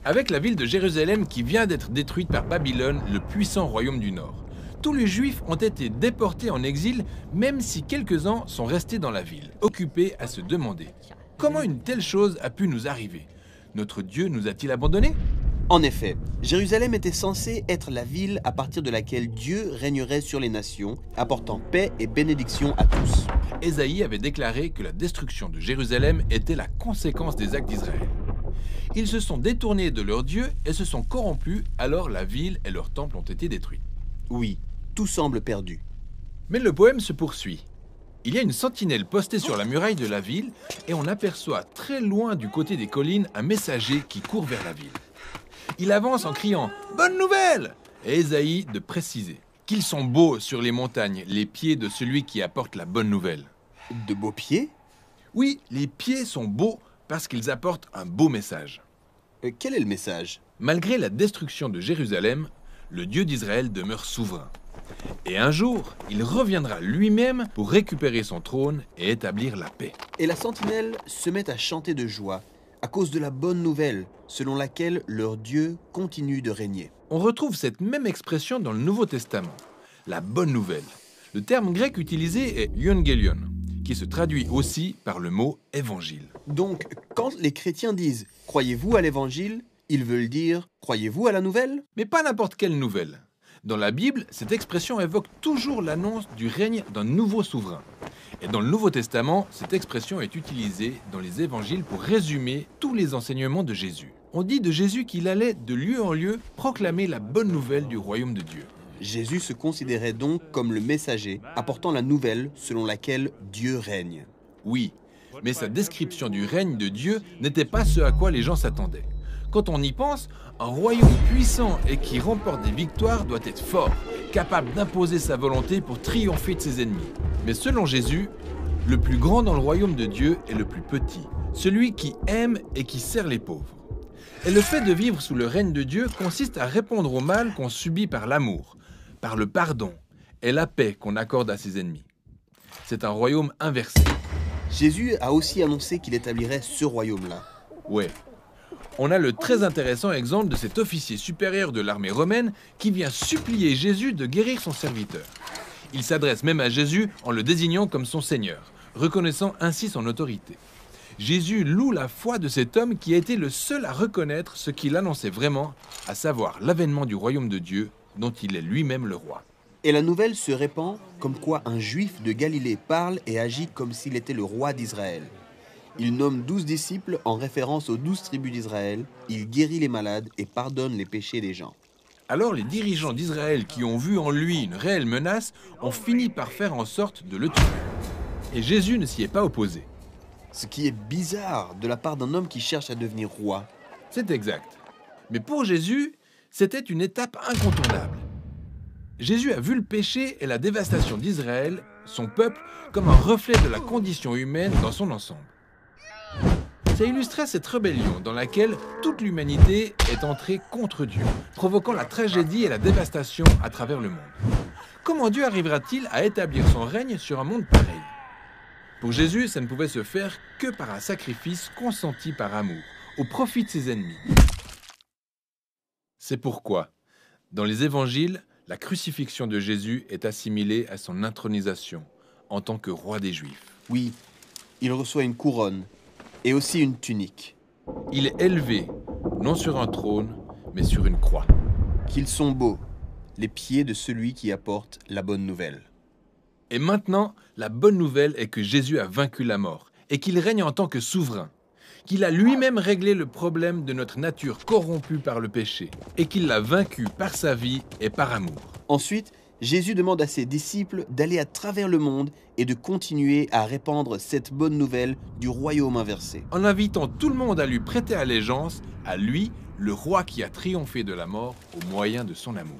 avec la ville de Jérusalem qui vient d'être détruite par Babylone, le puissant royaume du Nord. Tous les Juifs ont été déportés en exil, même si quelques-uns sont restés dans la ville, occupés à se demander « Comment une telle chose a pu nous arriver? Notre Dieu nous a-t-il abandonnés ?» En effet, Jérusalem était censée être la ville à partir de laquelle Dieu régnerait sur les nations, apportant paix et bénédiction à tous. Ésaïe avait déclaré que la destruction de Jérusalem était la conséquence des actes d'Israël. Ils se sont détournés de leur Dieu et se sont corrompus, alors la ville et leur temple ont été détruits. Oui, tout semble perdu. Mais le poème se poursuit. Il y a une sentinelle postée sur la muraille de la ville et on aperçoit très loin du côté des collines un messager qui court vers la ville. Il avance en criant « Bonne nouvelle !» et Ésaïe de préciser qu'ils sont beaux sur les montagnes, les pieds de celui qui apporte la bonne nouvelle. De beaux pieds? Oui, les pieds sont beaux parce qu'ils apportent un beau message. Quel est le message? Malgré la destruction de Jérusalem, le Dieu d'Israël demeure souverain. Et un jour, il reviendra lui-même pour récupérer son trône et établir la paix. Et la sentinelle se met à chanter de joie à cause de la bonne nouvelle selon laquelle leur Dieu continue de régner. On retrouve cette même expression dans le Nouveau Testament, la bonne nouvelle. Le terme grec utilisé est euangelion, qui se traduit aussi par le mot évangile. Donc, quand les chrétiens disent « Croyez-vous à l'évangile », ils veulent dire « Croyez-vous à la nouvelle ?» Mais pas n'importe quelle nouvelle. Dans la Bible, cette expression évoque toujours l'annonce du règne d'un nouveau souverain. Et dans le Nouveau Testament, cette expression est utilisée dans les évangiles pour résumer tous les enseignements de Jésus. On dit de Jésus qu'il allait de lieu en lieu proclamer la bonne nouvelle du royaume de Dieu. Jésus se considérait donc comme le messager apportant la nouvelle selon laquelle Dieu règne. Oui, mais sa description du règne de Dieu n'était pas ce à quoi les gens s'attendaient. Quand on y pense, un royaume puissant et qui remporte des victoires doit être fort, capable d'imposer sa volonté pour triompher de ses ennemis. Mais selon Jésus, le plus grand dans le royaume de Dieu est le plus petit, celui qui aime et qui sert les pauvres. Et le fait de vivre sous le règne de Dieu consiste à répondre au mal qu'on subit par l'amour, par le pardon et la paix qu'on accorde à ses ennemis. C'est un royaume inversé. Jésus a aussi annoncé qu'il établirait ce royaume-là. Ouais. On a le très intéressant exemple de cet officier supérieur de l'armée romaine qui vient supplier Jésus de guérir son serviteur. Il s'adresse même à Jésus en le désignant comme son Seigneur, reconnaissant ainsi son autorité. Jésus loue la foi de cet homme qui a été le seul à reconnaître ce qu'il annonçait vraiment, à savoir l'avènement du royaume de Dieu dont il est lui-même le roi. Et la nouvelle se répand comme quoi un juif de Galilée parle et agit comme s'il était le roi d'Israël. Il nomme 12 disciples en référence aux 12 tribus d'Israël, il guérit les malades et pardonne les péchés des gens. Alors les dirigeants d'Israël qui ont vu en lui une réelle menace ont fini par faire en sorte de le tuer. Et Jésus ne s'y est pas opposé. Ce qui est bizarre de la part d'un homme qui cherche à devenir roi. C'est exact. Mais pour Jésus, c'était une étape incontournable. Jésus a vu le péché et la dévastation d'Israël, son peuple, comme un reflet de la condition humaine dans son ensemble. Ça illustrait cette rébellion dans laquelle toute l'humanité est entrée contre Dieu, provoquant la tragédie et la dévastation à travers le monde. Comment Dieu arrivera-t-il à établir son règne sur un monde pareil? Pour Jésus, ça ne pouvait se faire que par un sacrifice consenti par amour, au profit de ses ennemis. C'est pourquoi, dans les évangiles, la crucifixion de Jésus est assimilée à son intronisation en tant que roi des Juifs. Oui, il reçoit une couronne et aussi une tunique. Il est élevé, non sur un trône, mais sur une croix. Qu'ils sont beaux, les pieds de celui qui apporte la bonne nouvelle. Et maintenant, la bonne nouvelle est que Jésus a vaincu la mort et qu'il règne en tant que souverain, qu'il a lui-même réglé le problème de notre nature corrompue par le péché et qu'il l'a vaincu par sa vie et par amour. Ensuite, Jésus demande à ses disciples d'aller à travers le monde et de continuer à répandre cette bonne nouvelle du royaume inversé. En invitant tout le monde à lui prêter allégeance, à lui, le roi qui a triomphé de la mort au moyen de son amour.